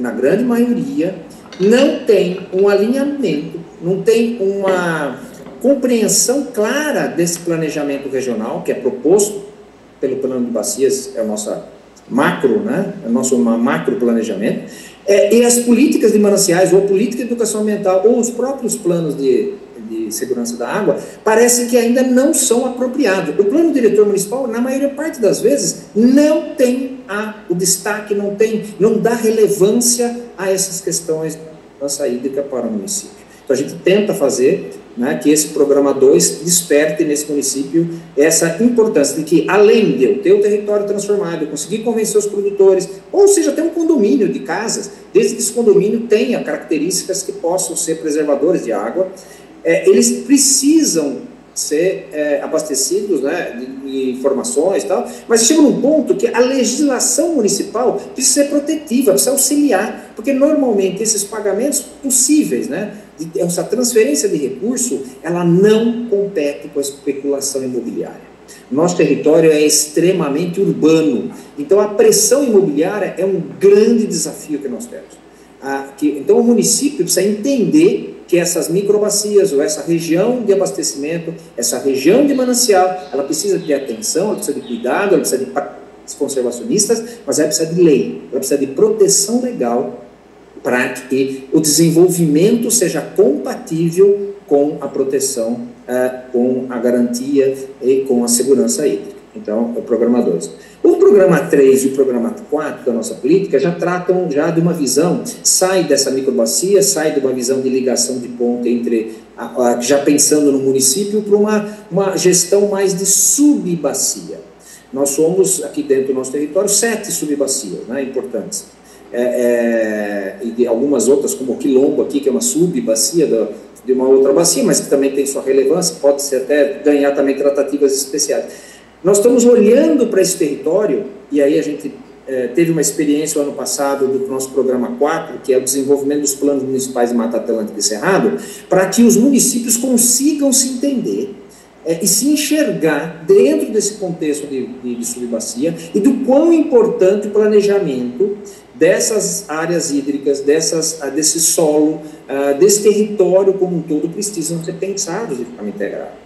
na grande maioria, não tem um alinhamento, não tem uma compreensão clara desse planejamento regional, que é proposto pelo plano de bacias, é o nosso macro, né? É o nosso macro planejamento, e as políticas de mananciais, ou a política de educação ambiental, ou os próprios planos de segurança da água, parece que ainda não são apropriados. O plano diretor municipal, na maior parte das vezes, não tem o destaque, não dá relevância a essas questões de segurança hídrica para o município. Então, a gente tenta fazer, né, que esse programa 2 desperte nesse município essa importância de que, além de eu ter o território transformado, eu conseguir convencer os produtores, ou seja, até um condomínio de casas, desde que esse condomínio tenha características que possam ser preservadores de água, eles precisam ser abastecidos, né, de informações e tal, mas chega num ponto que a legislação municipal precisa ser protetiva, precisa auxiliar, porque normalmente esses pagamentos possíveis, né, essa transferência de recurso, ela não compete com a especulação imobiliária. Nosso território é extremamente urbano, então a pressão imobiliária é um grande desafio que nós temos. Então o município precisa entender que essas microbacias, ou essa região de abastecimento, essa região de manancial, ela precisa de atenção, ela precisa de cuidado, ela precisa de conservacionistas, mas ela precisa de lei, ela precisa de proteção legal para que o desenvolvimento seja compatível com a proteção, com a garantia e com a segurança hídrica. Então, o programa 2. O programa 3 e o programa 4 da nossa política já tratam de uma visão, sai dessa microbacia, sai de uma visão de ligação de ponta entre, já pensando no município, para uma gestão mais de subbacia. Nós somos, aqui dentro do nosso território, 7 subbacias, né, importantes. E de algumas outras, como o Quilombo aqui, que é uma subbacia de uma outra bacia, mas que também tem sua relevância, pode ser até ganhar também tratativas especiais. Nós estamos olhando para esse território, e aí a gente teve uma experiência o ano passado do nosso programa 4, que é o desenvolvimento dos planos municipais de Mata Atlântica e Cerrado, para que os municípios consigam se entender e se enxergar dentro desse contexto de subbacia e do quão importante o planejamento dessas áreas hídricas, desse solo, desse território como um todo precisam ser pensados de forma integrada.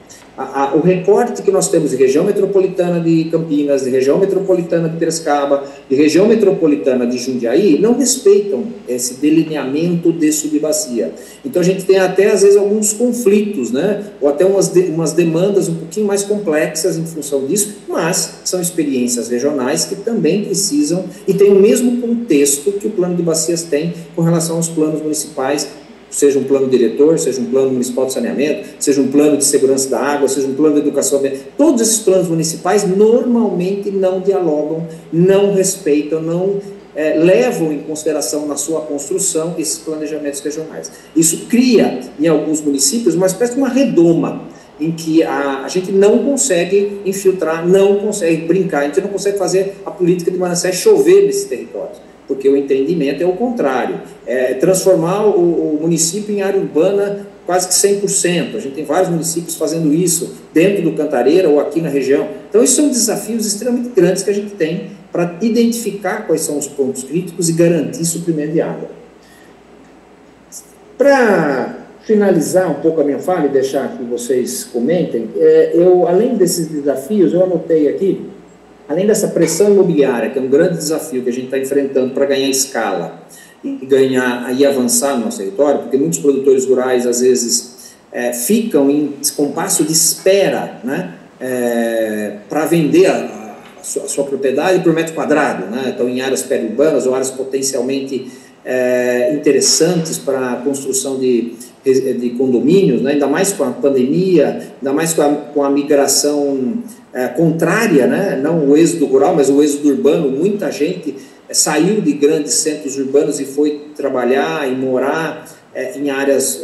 O recorte que nós temos de região metropolitana de Campinas, de região metropolitana de Piracicaba, de região metropolitana de Jundiaí, não respeitam esse delineamento de subbacia. Então, a gente tem até, às vezes, alguns conflitos, né? Ou até umas demandas um pouquinho mais complexas em função disso, mas são experiências regionais que também precisam e têm o mesmo contexto que o plano de bacias tem com relação aos planos municipais, seja um plano diretor, seja um plano municipal de saneamento, seja um plano de segurança da água, seja um plano de educação ambiental. Todos esses planos municipais normalmente não dialogam, não respeitam, não levam em consideração na sua construção esses planejamentos regionais. Isso cria, em alguns municípios, uma espécie de uma redoma, em que a gente não consegue infiltrar, não consegue brincar, a gente não consegue fazer a política de mananciais chover nesses territórios, porque o entendimento é o contrário, transformar o município em área urbana quase que 100%, a gente tem vários municípios fazendo isso, dentro do Cantareira ou aqui na região. Então, esses são desafios extremamente grandes que a gente tem para identificar quais são os pontos críticos e garantir suprimento de água. Para finalizar um pouco a minha fala e deixar que vocês comentem, além desses desafios, eu anotei aqui, além dessa pressão imobiliária, que é um grande desafio que a gente está enfrentando para ganhar escala e avançar no nosso território, porque muitos produtores rurais, às vezes, ficam em compasso de espera, né, para vender a sua propriedade por metro quadrado, né, então em áreas periurbanas ou áreas potencialmente interessantes para a construção de condomínios, né, ainda mais com a pandemia, ainda mais com a migração contrária, né, não o êxodo rural, mas o êxodo urbano. Muita gente saiu de grandes centros urbanos e foi trabalhar e morar em áreas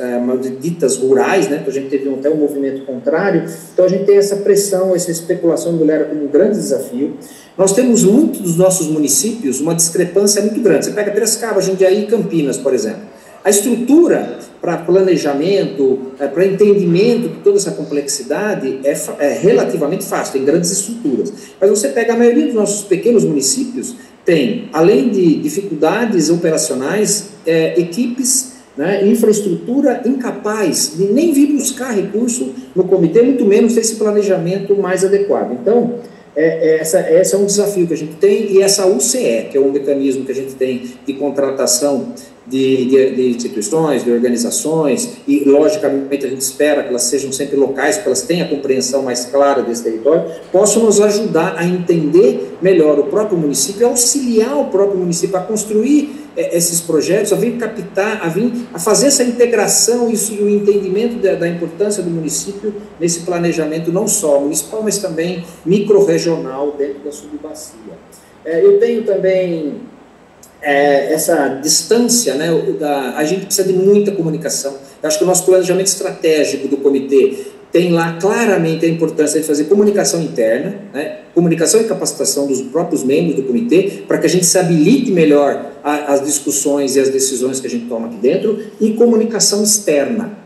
ditas rurais, né, então a gente teve até um movimento contrário. Então a gente tem essa pressão, essa especulação imobiliária como um grande desafio. Nós temos muitos dos nossos municípios uma discrepância muito grande. Você pega Piracicaba, Jundiaí e Campinas, por exemplo. A estrutura para planejamento, para entendimento de toda essa complexidade é relativamente fácil, tem grandes estruturas. Mas você pega a maioria dos nossos pequenos municípios, tem, além de dificuldades operacionais, equipes, né, infraestrutura incapaz de nem vir buscar recurso no comitê, muito menos ter esse planejamento mais adequado. Então, esse é um desafio que a gente tem, e essa UCE, que é um mecanismo que a gente tem de contratação de instituições, de organizações, e logicamente a gente espera que elas sejam sempre locais, que elas tenham a compreensão mais clara desse território, possam nos ajudar a entender melhor o próprio município, a auxiliar o próprio município a construir esses projetos, a vir captar, a fazer essa integração e o entendimento da importância do município nesse planejamento não só municipal, mas também micro-regional dentro da subbacia. Eu tenho também essa distância, né, a gente precisa de muita comunicação. Eu acho que o nosso planejamento estratégico do comitê tem lá claramente a importância de fazer comunicação interna, né, comunicação e capacitação dos próprios membros do comitê, para que a gente se habilite melhor as discussões e as decisões que a gente toma aqui dentro, e comunicação externa.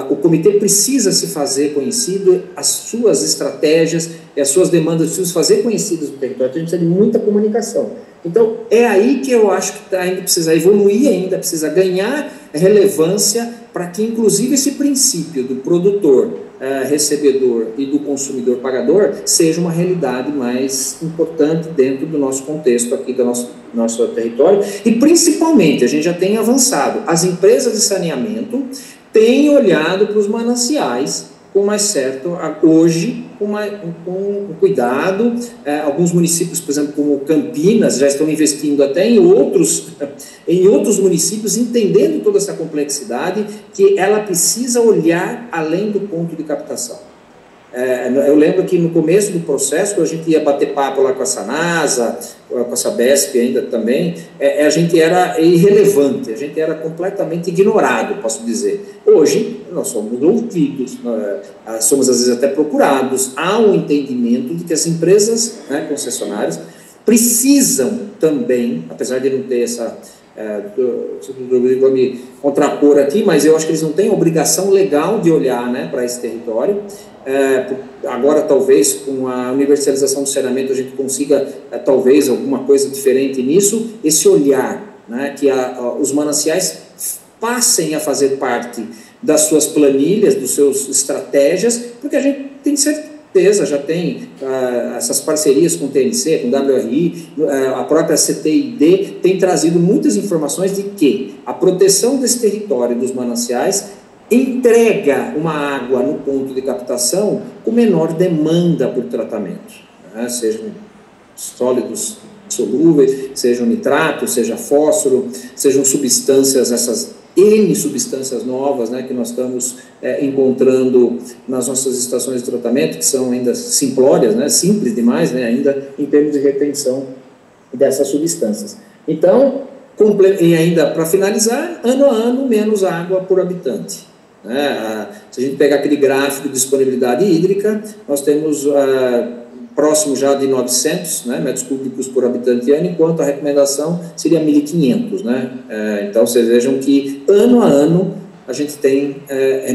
O comitê precisa se fazer conhecido, as suas estratégias e as suas demandas precisam fazer conhecidas no território, então a gente precisa de muita comunicação. Então, é aí que eu acho que ainda precisa evoluir, ainda precisa ganhar relevância para que, inclusive, esse princípio do produtor, recebedor e do consumidor pagador seja uma realidade mais importante dentro do nosso contexto aqui do nosso território. E, principalmente, a gente já tem avançado, as empresas de saneamento têm olhado para os mananciais com mais certo, hoje, com cuidado. Alguns municípios, por exemplo, como Campinas, já estão investindo até em outros municípios, entendendo toda essa complexidade, que ela precisa olhar além do ponto de captação. Eu lembro que no começo do processo, quando a gente ia bater papo lá com a Sanasa, com a Sabesp ainda também, a gente era irrelevante, a gente era completamente ignorado, posso dizer. Hoje, nós somos ouvidos, somos às vezes até procurados, há um entendimento de que as empresas, né, concessionárias precisam também, apesar de não ter essa... vou me contrapor aqui, mas eu acho que eles não têm obrigação legal de olhar, né, para esse território. Agora, talvez, com a universalização do saneamento, a gente consiga, talvez, alguma coisa diferente nisso, esse olhar, né, que os mananciais passem a fazer parte das suas planilhas, das suas estratégias, porque a gente tem certeza, já tem essas parcerias com o TNC, com o WRI, a própria CTID tem trazido muitas informações de que a proteção desse território dos mananciais entrega uma água no ponto de captação com menor demanda por tratamento, né? Sejam sólidos solúveis, sejam nitrato, seja fósforo, sejam substâncias, essas N substâncias novas, né, que nós estamos encontrando nas nossas estações de tratamento, que são ainda simplórias, né, simples demais, né, ainda em termos de retenção dessas substâncias. Então, e ainda para finalizar, ano a ano, menos água por habitante. Se a gente pegar aquele gráfico de disponibilidade hídrica, nós temos próximo já de 900, né, metros cúbicos por habitante ano, enquanto a recomendação seria 1.500, né? Então, vocês vejam que ano a ano a gente tem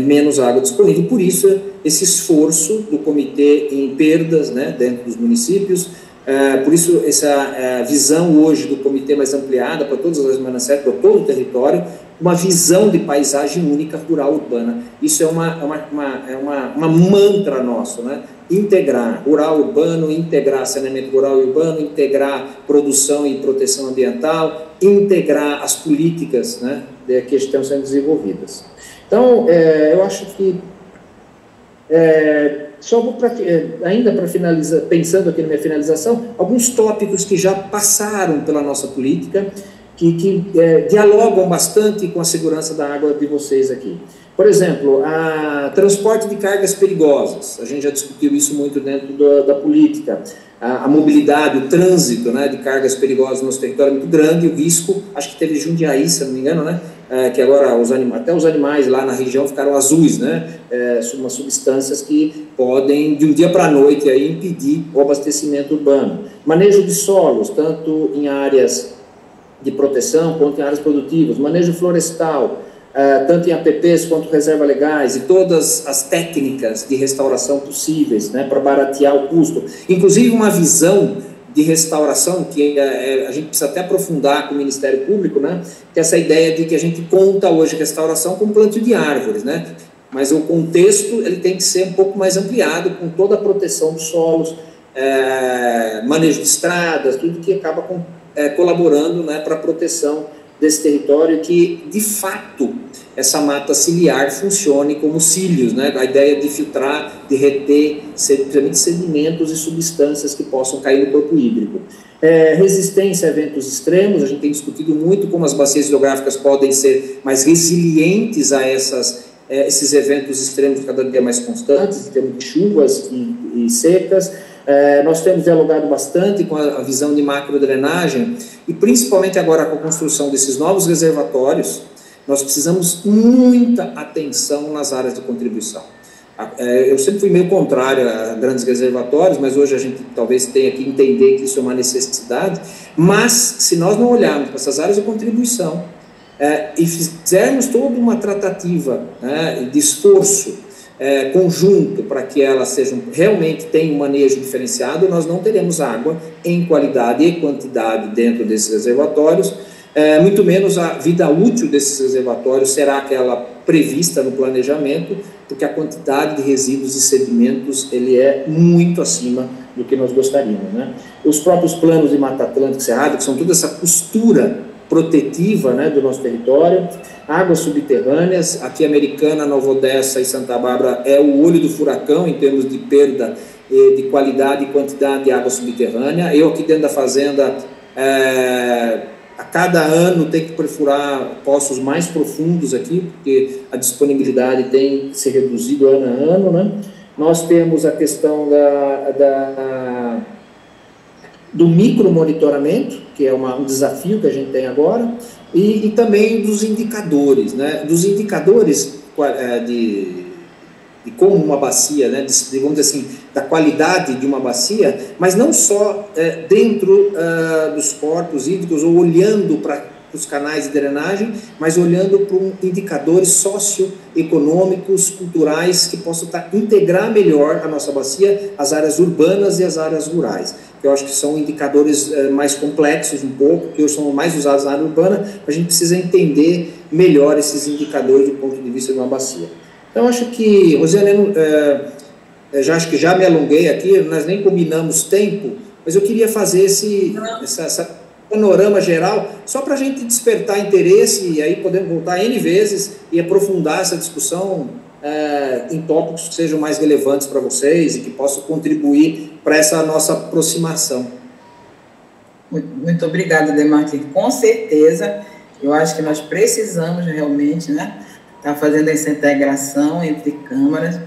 menos água disponível, por isso esse esforço do comitê em perdas, né, dentro dos municípios, por isso essa visão hoje do comitê mais ampliada para todas as mananciais, para todo o território, uma visão de paisagem única rural urbana. Isso é uma mantra nosso, né? Integrar rural urbano, integrar saneamento rural e urbano, integrar produção e proteção ambiental, integrar as políticas, né, que estão sendo desenvolvidas. Então, eu acho que só vou ainda para finalizar, pensando aqui na minha finalização, alguns tópicos que já passaram pela nossa política, que dialogam bastante com a segurança da água de vocês aqui. Por exemplo, transporte de cargas perigosas, a gente já discutiu isso muito dentro da política, a mobilidade, o trânsito, né, de cargas perigosas no nosso território é muito grande, o risco, acho que teve Jundiaí, se não me engano, né, que agora até os animais lá na região ficaram azuis, né, umas substâncias que podem, de um dia para a noite, aí, impedir o abastecimento urbano. Manejo de solos, tanto em áreas de proteção quanto em áreas produtivas, manejo florestal, tanto em APPs quanto reservas legais, e todas as técnicas de restauração possíveis, né, para baratear o custo. Inclusive uma visão de restauração, que a gente precisa até aprofundar com o Ministério Público, né? Que é essa ideia de que a gente conta hoje restauração com plantio de árvores, né? Mas o contexto ele tem que ser um pouco mais ampliado, com toda a proteção dos solos, manejo de estradas, tudo que acaba colaborando, né, para a proteção desse território, que, de fato, essa mata ciliar funcione como cílios, né? A ideia de filtrar, de reter sedimentos e substâncias que possam cair no corpo hídrico. Resistência a eventos extremos, a gente tem discutido muito como as bacias hidrográficas podem ser mais resilientes a esses eventos extremos cada dia mais constantes, em termos de chuvas e secas. Nós temos dialogado bastante com a visão de macrodrenagem e principalmente agora com a construção desses novos reservatórios, nós precisamos muita atenção nas áreas de contribuição. Eu sempre fui meio contrário a grandes reservatórios, mas hoje a gente talvez tenha que entender que isso é uma necessidade, mas se nós não olharmos para essas áreas de contribuição e fizermos toda uma tratativa, né, de esforço conjunto para que elas realmente tenham um manejo diferenciado, nós não teremos água em qualidade e quantidade dentro desses reservatórios, muito menos a vida útil desses reservatórios será aquela prevista no planejamento, porque a quantidade de resíduos e sedimentos ele é muito acima do que nós gostaríamos, né? Os próprios planos de Mata Atlântica e Cerrado, que são toda essa costura protetiva, né, do nosso território, águas subterrâneas, aqui Americana, Nova Odessa e Santa Bárbara é o olho do furacão em termos de perda de qualidade e quantidade de água subterrânea. Eu aqui dentro da fazenda, a cada ano tem que perfurar poços mais profundos aqui, porque a disponibilidade tem se reduzido ano a ano, né? Nós temos a questão do micromonitoramento, que é um desafio que a gente tem agora, e também dos indicadores, né? Dos indicadores de como uma bacia, né? Vamos dizer assim, da qualidade de uma bacia, mas não só dentro dos corpos hídricos ou olhando para os canais de drenagem, mas olhando para indicadores socioeconômicos, culturais, que possam integrar melhor a nossa bacia, as áreas urbanas e as áreas rurais. Eu acho que são indicadores mais complexos um pouco, que hoje são mais usados na área urbana, a gente precisa entender melhor esses indicadores do ponto de vista de uma bacia. Então, acho que, Rosiane, acho que já me alonguei aqui, nós nem combinamos tempo, mas eu queria fazer essa panorama geral, só para a gente despertar interesse, e aí podemos voltar N vezes e aprofundar essa discussão em tópicos que sejam mais relevantes para vocês e que possam contribuir para essa nossa aproximação. Muito obrigada, Demarque. Com certeza, eu acho que nós precisamos realmente, né, estar fazendo essa integração entre câmaras.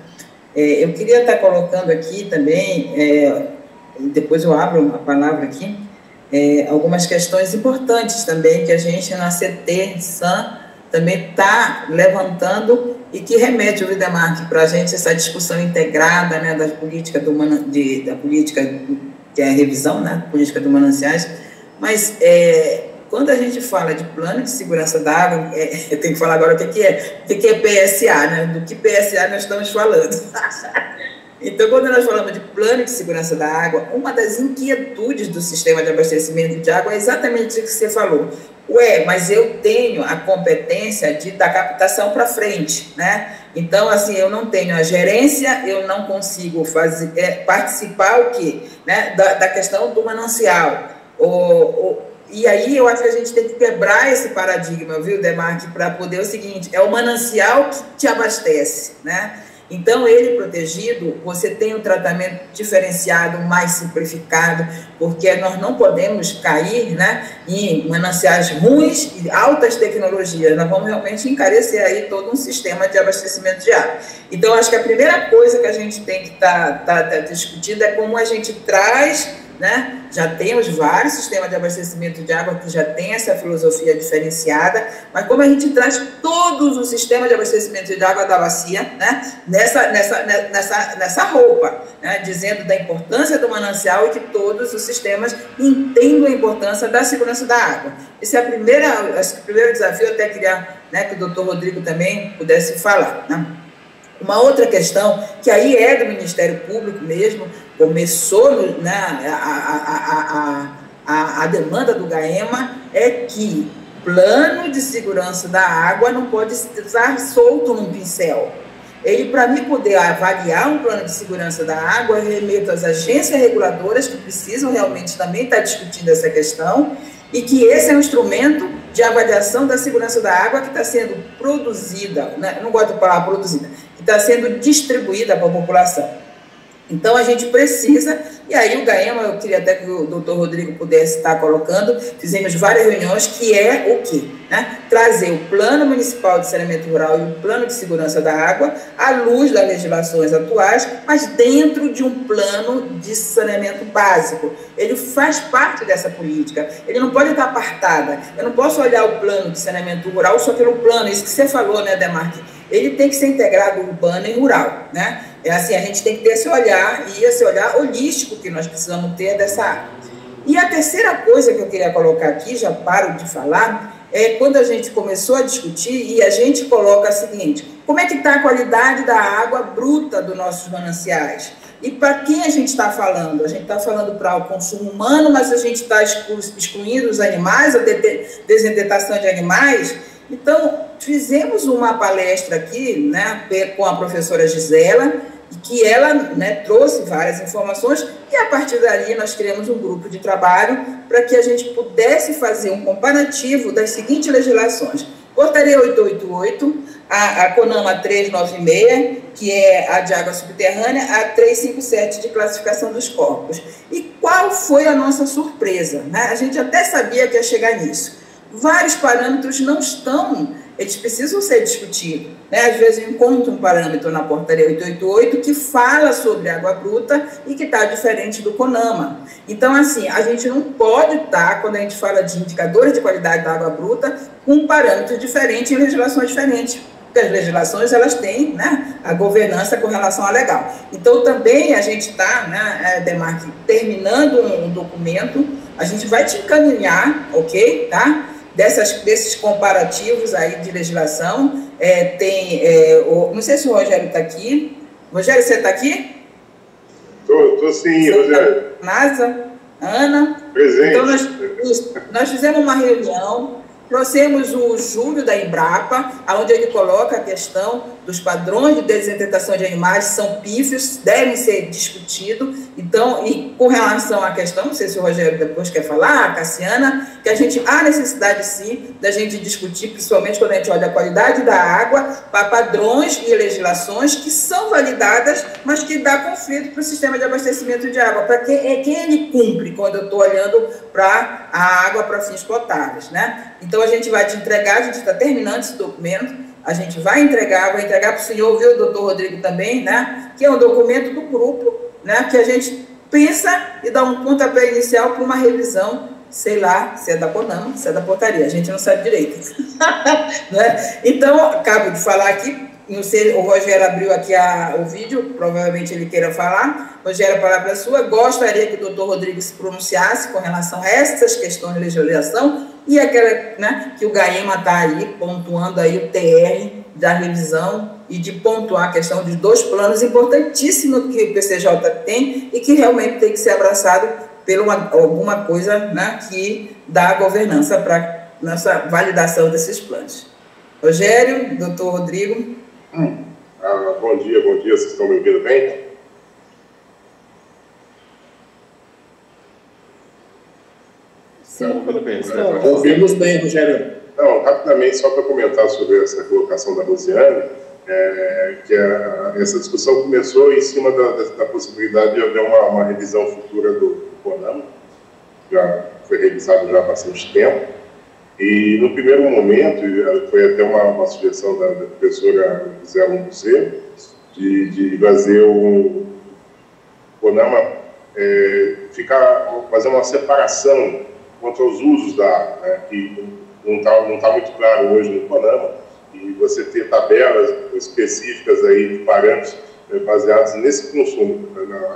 Eu queria estar colocando aqui também, depois eu abro a palavra aqui, algumas questões importantes também que a gente na CT-SAM também está levantando e que remete, o Demarque, para a gente essa discussão integrada, né, da política da política que é a revisão, né, política do mananciais, mas quando a gente fala de plano de segurança da água, eu tenho que falar agora o que é PSA, né, do que PSA nós estamos falando. Então, quando nós falamos de plano de segurança da água, uma das inquietudes do sistema de abastecimento de água é exatamente o que você falou. Mas eu tenho a competência da captação para frente, né? Então, assim, eu não tenho a gerência, eu não consigo participar o quê? Né? Da questão do manancial. E aí eu acho que a gente tem que quebrar esse paradigma, viu, Demarque, para poder o seguinte, é o manancial que te abastece, né? Então, ele protegido, você tem um tratamento diferenciado, mais simplificado, porque nós não podemos cair, né, em mananciais ruins e altas tecnologias. Nós vamos realmente encarecer aí todo um sistema de abastecimento de água. Então, acho que a primeira coisa que a gente tem que tá discutindo é como a gente traz, né? Já temos vários sistemas de abastecimento de água que já tem essa filosofia diferenciada, mas como a gente traz todos os sistemas de abastecimento de água da bacia, né? nessa roupa, né? Dizendo da importância do manancial e que todos os sistemas entendam a importância da segurança da água. Esse é acho que o primeiro desafio, eu até queria, né, que o doutor Rodrigo também pudesse falar, né? Uma outra questão, que aí é do Ministério Público mesmo, começou a demanda do GAEMA, é que plano de segurança da água não pode estar solto num pincel. Ele, para mim poder avaliar um plano de segurança da água, eu remeto às agências reguladoras que precisam realmente também estar discutindo essa questão, e que esse é um instrumento de avaliação da segurança da água que está sendo produzida, né? Não gosto de falar produzida, que está sendo distribuída para a população. Então, a gente precisa, e aí o GAEMA, eu queria até que o doutor Rodrigo pudesse estar colocando, fizemos várias reuniões, que é o quê? Né? Trazer o Plano Municipal de Saneamento Rural e o Plano de Segurança da Água à luz das legislações atuais, mas dentro de um plano de saneamento básico. Ele faz parte dessa política, ele não pode estar apartada. Eu não posso olhar o plano de saneamento rural só pelo plano, isso que você falou, né, Demarque? Ele tem que ser integrado urbano e rural, né? É assim, a gente tem que ter esse olhar, e esse olhar holístico que nós precisamos ter dessa área. E a terceira coisa que eu queria colocar aqui, já paro de falar, é quando a gente começou a discutir e a gente coloca o seguinte: como é que está a qualidade da água bruta dos nossos mananciais? E para quem a gente está falando? A gente está falando para o consumo humano, mas a gente está excluindo os animais, a desidretação de animais. Então, fizemos uma palestra aqui, né, com a professora Gisela, que ela, né, trouxe várias informações, e a partir dali nós criamos um grupo de trabalho para que a gente pudesse fazer um comparativo das seguintes legislações: Portaria 888, a CONAMA 396, que é a de água subterrânea, a 357 de classificação dos corpos. E qual foi a nossa surpresa? Né? A gente até sabia que ia chegar nisso. Vários parâmetros não estão, eles precisam ser discutidos. Né? Às vezes eu encontro um parâmetro na Portaria 888 que fala sobre água bruta e que está diferente do CONAMA. Então, assim, a gente não pode estar, quando a gente fala de indicadores de qualidade da água bruta, com um parâmetro diferente em legislações diferentes. Porque as legislações, elas têm, né, a governança com relação à legal. Então, também a gente está, né, Demarque, terminando um documento, a gente vai te encaminhar, ok, tá? Desses comparativos aí de legislação, não sei se o Rogério está aqui. Rogério, você está aqui? Estou sim, Rogério. NASA, Ana. Presente. Então, nós fizemos uma reunião, trouxemos o Júlio da Embrapa, onde ele coloca a questão dos padrões de desidretação de animais, são pífios, devem ser discutidos. Então, e com relação à questão, não sei se o Rogério depois quer falar, a Cassiana, que há necessidade, sim, da gente discutir, principalmente quando a gente olha a qualidade da água, para padrões e legislações que são validadas, mas que dá conflito para o sistema de abastecimento de água, para quem ele cumpre quando eu estou olhando para a água para fins potáveis, né? Então, a gente vai te entregar, a gente está terminando esse documento, a gente vai entregar para o senhor, viu, doutor Rodrigo, também, né? Que é um documento do grupo, né? Que a gente pensa e dá um pontapé inicial para uma revisão, sei lá, se é da CONAMA, se é da portaria, a gente não sabe direito. Né? Então, acabo de falar aqui, não sei, o Rogério abriu aqui o vídeo, provavelmente ele queira falar. Rogério, a palavra é sua. Gostaria que o doutor Rodrigo se pronunciasse com relação a essas questões de legislação e aquela, né, que o GAEMA está aí pontuando aí o TR da revisão e de pontuar a questão de dois planos importantíssimos que o PCJ tem e que realmente tem que ser abraçado por alguma coisa, né, que dá governança para nossa validação desses planos. Rogério, doutor Rodrigo. Bom dia, vocês estão me ouvindo bem? Ouvimos bem, Rogério. Não, rapidamente, só para comentar sobre essa colocação da Rosiane, que essa discussão começou em cima da possibilidade de haver uma revisão futura do CONAMA, já foi revisado já há bastante tempo, e no primeiro momento, foi até uma sugestão da professora Gisela Museu, de fazer o CONAMA fazer uma separação quanto aos usos da água, né, que não tá muito claro hoje no CONAMA, e você ter tabelas específicas aí de parâmetros baseados nesse consumo,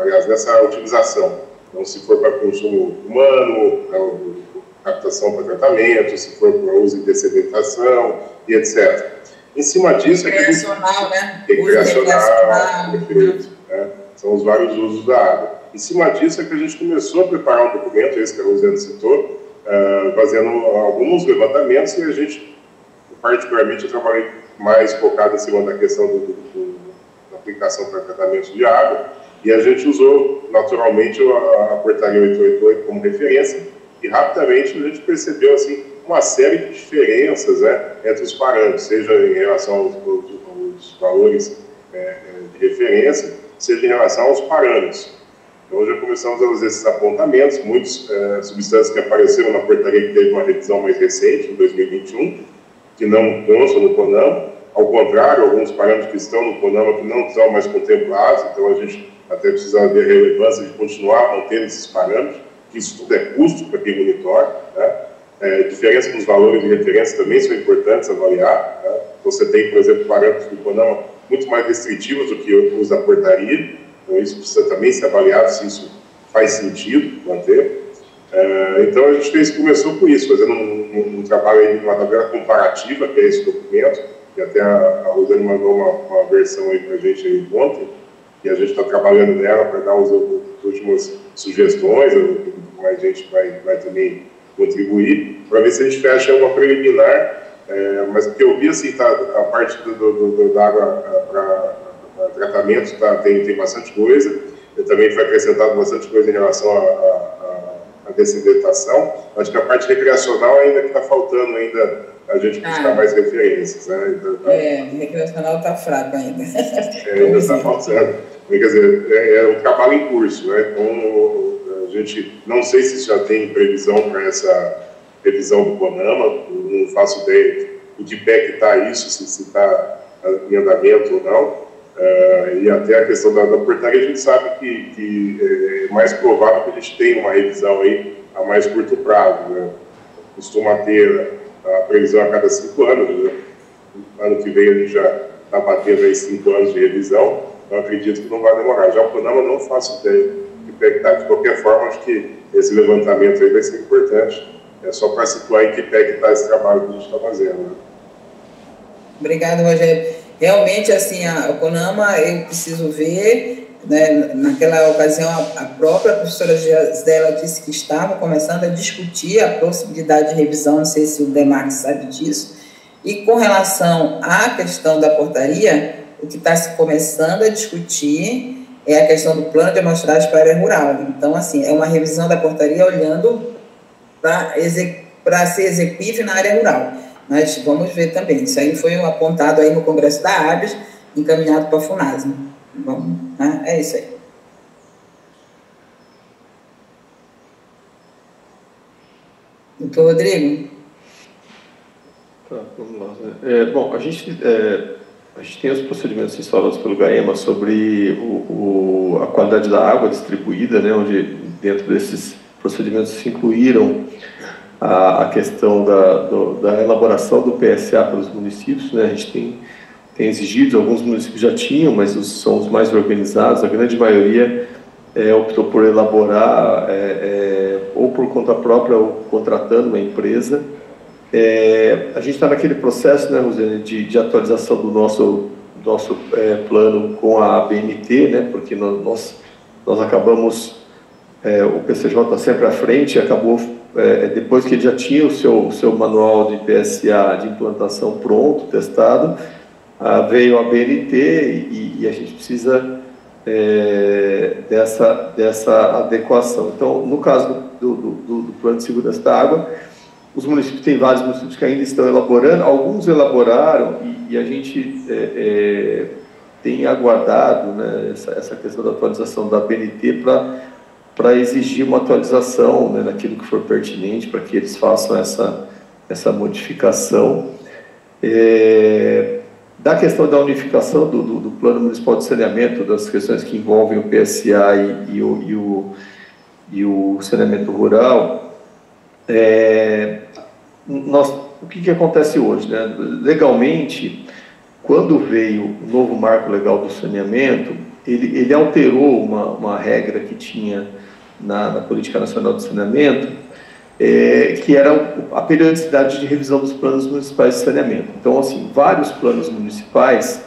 aliás, nessa utilização. Então, se for para consumo humano, captação para tratamento, se for para uso e dessedentação, e etc. Em cima disso... Recreacional, né? Recreacional, perfeito. Né? São os vários usos da água. Em cima disso é que a gente começou a preparar um documento, esse que a Rosiane citou, fazendo alguns levantamentos, e a gente, particularmente, eu trabalhei mais focado em cima da questão da aplicação para tratamentos de água, e a gente usou, naturalmente, a portaria 888 como referência, e rapidamente a gente percebeu, assim, uma série de diferenças, né, entre os parâmetros, seja em relação aos valores de referência, seja em relação aos parâmetros. Então, já começamos a fazer esses apontamentos, muitas substâncias que apareceram na portaria que teve uma revisão mais recente, em 2021, que não constam no CONAMA. Ao contrário, alguns parâmetros que estão no CONAMA que não estão mais contemplados, então a gente até precisa ver a relevância de continuar mantendo esses parâmetros, que isso tudo é custo para quem monitora, né? Diferença nos valores de referência também são importantes avaliar, né? Você tem, por exemplo, parâmetros do CONAMA muito mais restritivos do que os da portaria, então isso precisa também ser avaliado se isso faz sentido manter. Então a gente começou com isso, fazendo um trabalho aí, uma tabela comparativa, que é esse documento, que até a Rosiane mandou uma versão aí para a gente aí ontem, e a gente está trabalhando nela para dar as últimas sugestões, mais gente vai também contribuir, para ver se a gente fecha uma preliminar, mas o que eu vi, assim, a parte da água para tratamento tem bastante coisa, também foi acrescentado bastante coisa em relação à desidretação. Acho que a parte recreacional ainda está faltando ainda a gente buscar mais referências, né? Recreacional está fraco ainda. Ainda está faltando. Quer dizer, é um trabalho em curso, né? Então, a gente não sei se já tem previsão para essa revisão do CONAMA, não faço ideia do que pé que está isso, se está em andamento ou não. E até a questão da portaria, a gente sabe que é mais provável que a gente tenha uma revisão aí a mais curto prazo, né? Costuma ter a previsão a cada 5 anos, né? Ano que vem a gente já está batendo aí 5 anos de revisão, então acredito que não vai demorar. Já o CONAMA não faço ideia de pé que está. De qualquer forma, acho que esse levantamento aí vai ser importante. É só para situar em que pé que está esse trabalho que a gente está fazendo, né? Obrigado, Rogério. Realmente, assim, o CONAMA, eu preciso ver, né, naquela ocasião, a própria professora Gisela disse que estavam começando a discutir a possibilidade de revisão, não sei se o Demarque sabe disso, e com relação à questão da portaria, o que está se começando a discutir é a questão do plano de amostragem para a área rural. Então, assim, é uma revisão da portaria olhando para ser executível na área rural. Mas vamos ver também. Isso aí foi apontado aí no Congresso da ABES, encaminhado para a FUNASA. Vamos, né? É isso aí. Doutor Rodrigo? Tá, vamos lá. Bom, a gente tem os procedimentos instalados pelo GAEMA sobre a qualidade da água distribuída, né, onde dentro desses procedimentos se incluíram a questão da elaboração do PSA pelos municípios, né? A gente tem exigido, alguns municípios já tinham, mas são os mais organizados, a grande maioria optou por elaborar ou por conta própria ou contratando uma empresa. A gente está naquele processo, né, Rosiane, de atualização do nosso plano com a ABNT, né, porque nós acabamos, o PCJ está sempre à frente, acabou, depois que ele já tinha o seu manual de PSA de implantação pronto, testado, veio a ABNT e a gente precisa dessa adequação. Então, no caso do plano de segurança da água, os municípios, tem vários municípios que ainda estão elaborando, alguns elaboraram e a gente tem aguardado, né, essa questão da atualização da ABNT para exigir uma atualização, né, naquilo que for pertinente, para que eles façam essa modificação. Da questão da unificação do Plano Municipal de Saneamento, das questões que envolvem o PSA e o saneamento rural, o que acontece hoje, né? Legalmente, quando veio o novo marco legal do saneamento, ele alterou uma regra que tinha na Política Nacional de Saneamento, que era a periodicidade de revisão dos planos municipais de saneamento. Então, assim, vários planos municipais,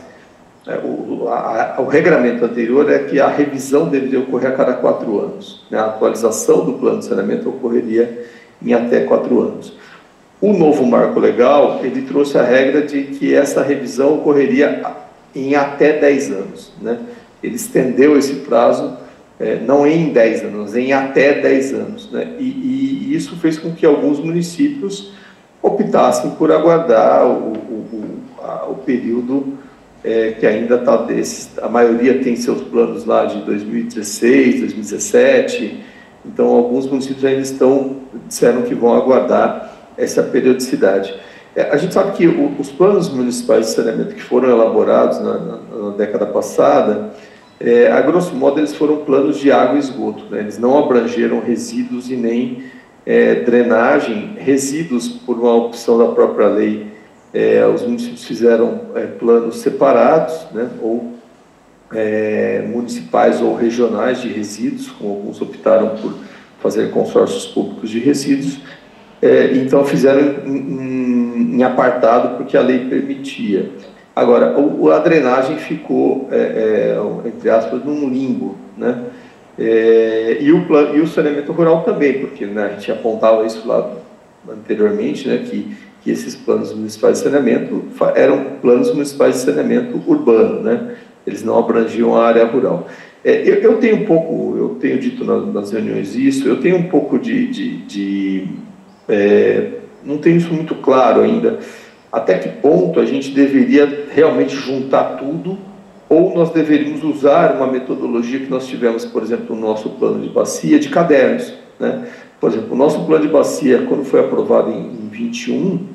o regramento anterior é que a revisão deveria ocorrer a cada 4 anos. Né? A atualização do plano de saneamento ocorreria em até 4 anos. O novo marco legal, ele trouxe a regra de que essa revisão ocorreria em até 10 anos. Né? Ele estendeu esse prazo, não em 10 anos, em até 10 anos. Né? E isso fez com que alguns municípios optassem por aguardar o período que ainda está desses. A maioria tem seus planos lá de 2016, 2017, então alguns municípios ainda disseram que vão aguardar essa periodicidade. A gente sabe que os planos municipais de saneamento que foram elaborados na década passada, a grosso modo, eles foram planos de água e esgoto, né? Eles não abrangeram resíduos e nem drenagem. Resíduos, por uma opção da própria lei, os municípios fizeram planos separados, né? Ou municipais ou regionais de resíduos, como alguns optaram por fazer consórcios públicos de resíduos. Então, fizeram em apartado, porque a lei permitia. Agora, a drenagem ficou, entre aspas, num limbo, né? E o saneamento rural também, porque, né, a gente apontava isso lá anteriormente, né, que esses planos municipais de saneamento eram planos municipais de saneamento urbano, né? Eles não abrangiam a área rural. Eu tenho dito nas reuniões isso, eu tenho um pouco não tenho isso muito claro ainda, até que ponto a gente deveria realmente juntar tudo, ou nós deveríamos usar uma metodologia que nós tivemos, por exemplo, no nosso plano de bacia, de cadernos, né? Por exemplo, o nosso plano de bacia, quando foi aprovado em 21,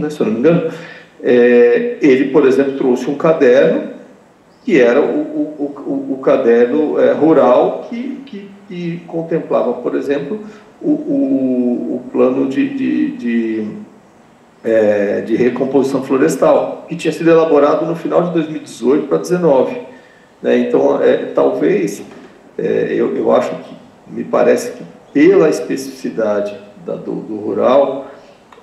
né, se eu não me engano, ele, por exemplo, trouxe um caderno, que era o caderno rural, que contemplava, por exemplo, o plano de recomposição florestal, que tinha sido elaborado no final de 2018 para 2019. Né? Então, talvez, eu acho que, me parece que pela especificidade do rural,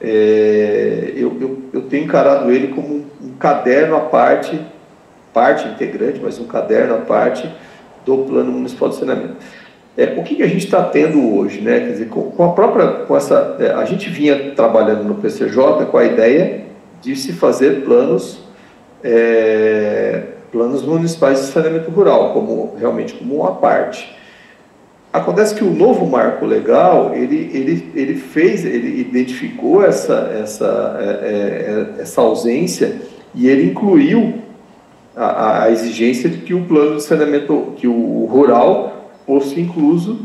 eu tenho encarado ele como um caderno à parte integrante, mas um caderno à parte do Plano Municipal de Saneamento. O que a gente está tendo hoje, né? Quer dizer, a gente vinha trabalhando no PCJ com a ideia de se fazer planos municipais de saneamento rural, realmente como uma parte. Acontece que o novo marco legal, ele identificou essa ausência, e ele incluiu a exigência de que o plano de saneamento, que o rural fosse incluso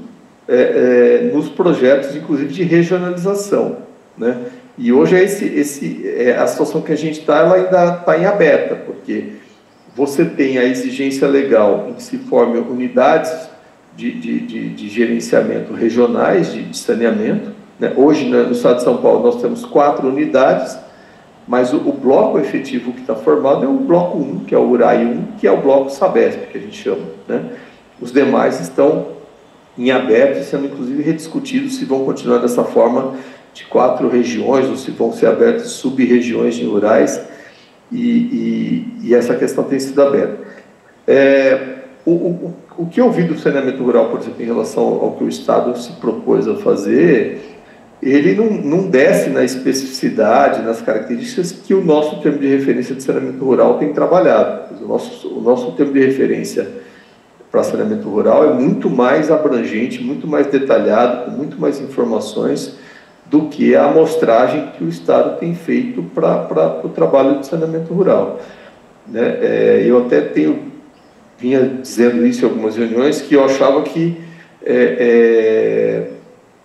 nos projetos, inclusive, de regionalização, né? E hoje a situação que a gente está, ela ainda está em aberta, porque você tem a exigência legal em que se formem unidades de gerenciamento regionais de saneamento, né? Hoje, no estado de São Paulo, nós temos 4 unidades, mas o bloco efetivo que está formado é o bloco 1, que é o URAI 1, que é o bloco Sabesp, que a gente chama, né? Os demais estão em aberto, sendo inclusive rediscutidos se vão continuar dessa forma de 4 regiões, ou se vão ser abertas sub-regiões rurais, e essa questão tem sido aberta. O que eu vi do saneamento rural, por exemplo, em relação ao que o Estado se propôs a fazer, ele não desce na especificidade, nas características que o nosso termo de referência de saneamento rural tem trabalhado. O nosso termo de referência para saneamento rural é muito mais abrangente, muito mais detalhado, com muito mais informações do que a amostragem que o Estado tem feito para o trabalho de saneamento rural. Né? Eu até vinha dizendo isso em algumas reuniões, que eu achava que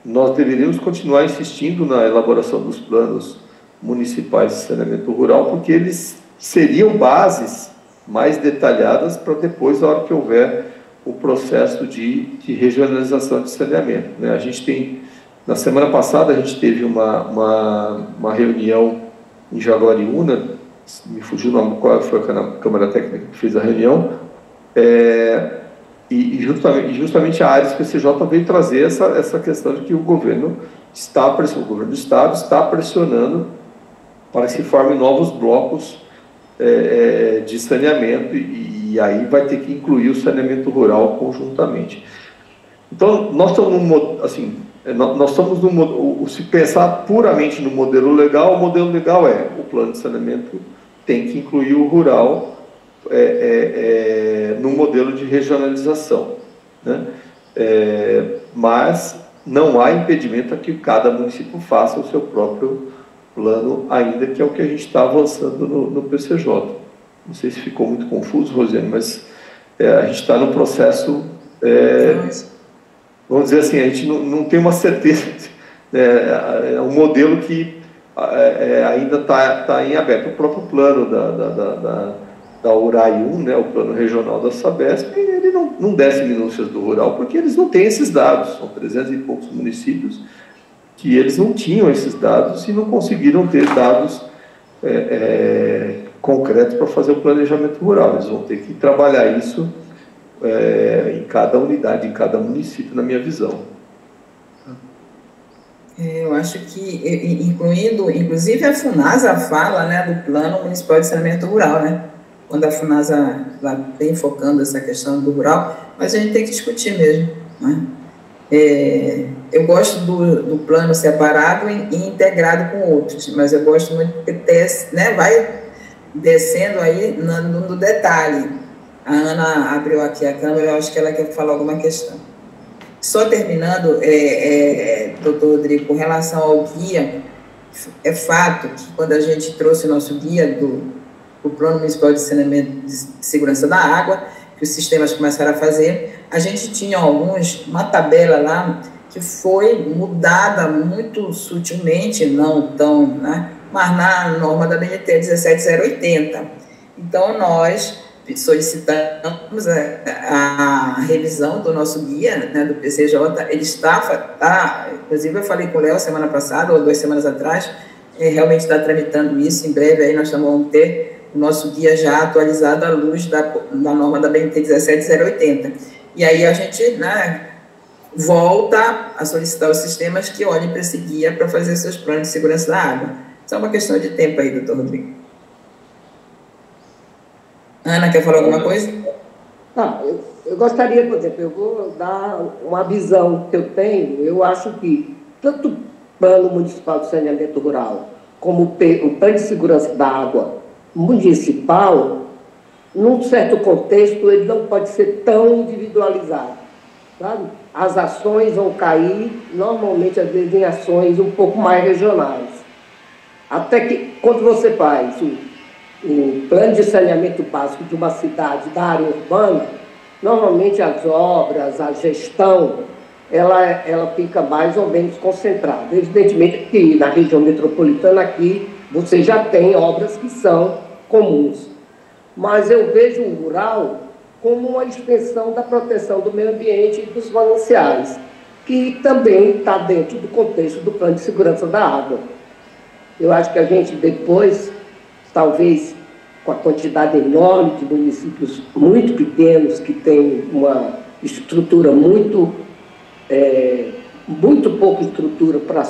nós deveríamos continuar insistindo na elaboração dos planos municipais de saneamento rural, porque eles seriam bases mais detalhadas para depois, na hora que houver o processo de regionalização de saneamento. Né? A gente tem, na semana passada, a gente teve uma reunião em Jaguariúna, me fugiu o nome qual foi a Câmara Técnica que fez a reunião, E justamente a área do PCJ veio trazer essa questão de que o governo o governo do Estado está pressionando para que se formem novos blocos de saneamento, e aí vai ter que incluir o saneamento rural conjuntamente. Então, nós estamos se pensar puramente no modelo legal, o modelo legal o plano de saneamento tem que incluir o rural no modelo de regionalização, né? Mas não há impedimento a que cada município faça o seu próprio plano, ainda que é o que a gente está avançando no PCJ. Não sei se ficou muito confuso, Rosiane, mas a gente está no processo, vamos dizer assim, a gente não tem uma certeza, é um modelo que ainda está em aberto. O próprio plano da URAI 1, né, o plano regional da Sabesp, ele não desce minúcias do rural, porque eles não têm esses dados. São 300 e poucos municípios que eles não tinham esses dados e não conseguiram ter dados concretos para fazer o planejamento rural. Eles vão ter que trabalhar isso em cada unidade, em cada município, na minha visão. Eu acho que, inclusive a FUNASA fala, né, do Plano Municipal de Saneamento Rural, né? Quando a FUNASA vem focando essa questão do rural, mas a gente tem que discutir mesmo, né? Eu gosto do plano separado e integrado com outros, mas eu gosto muito porque né, vai descendo aí no detalhe. A Ana abriu aqui a câmera, eu acho que ela quer falar alguma questão. Só terminando, doutor Rodrigo, com relação ao guia, é fato que quando a gente trouxe o nosso guia do Plano Municipal de Saneamento de Segurança da Água, que os sistemas começaram a fazer, a gente tinha uma tabela lá que foi mudada muito sutilmente, não tão, né, mas na norma da BNT 17080. Então, nós solicitamos a revisão do nosso guia, né, do PCJ. Ele inclusive eu falei com o Léo semana passada, ou 2 semanas atrás, realmente está tramitando isso. Em breve aí nós vamos ter o nosso guia já atualizado à luz da norma da BNT 17080. E aí a gente, né, volta a solicitar os sistemas que olhem para esse guia para fazer seus planos de segurança da água. Só uma questão de tempo aí, doutor Rodrigo. Ana, quer falar alguma coisa? Eu gostaria, por exemplo, eu vou dar uma visão que eu tenho. Eu acho que tanto o Plano Municipal de Saneamento Rural como o Plano de Segurança da Água Municipal, num certo contexto, ele não pode ser tão individualizado, sabe? As ações vão cair, normalmente, às vezes, em ações um pouco mais regionais. Até que, quando você faz o plano de saneamento básico de uma cidade da área urbana, normalmente as obras, a gestão, ela fica mais ou menos concentrada. Evidentemente que na região metropolitana aqui, você já tem obras que são comuns. Mas eu vejo o rural como uma extensão da proteção do meio ambiente e dos mananciais, que também está dentro do contexto do Plano de Segurança da Água. Eu acho que a gente depois, talvez com a quantidade enorme de municípios muito pequenos, que têm uma estrutura muito pouca estrutura para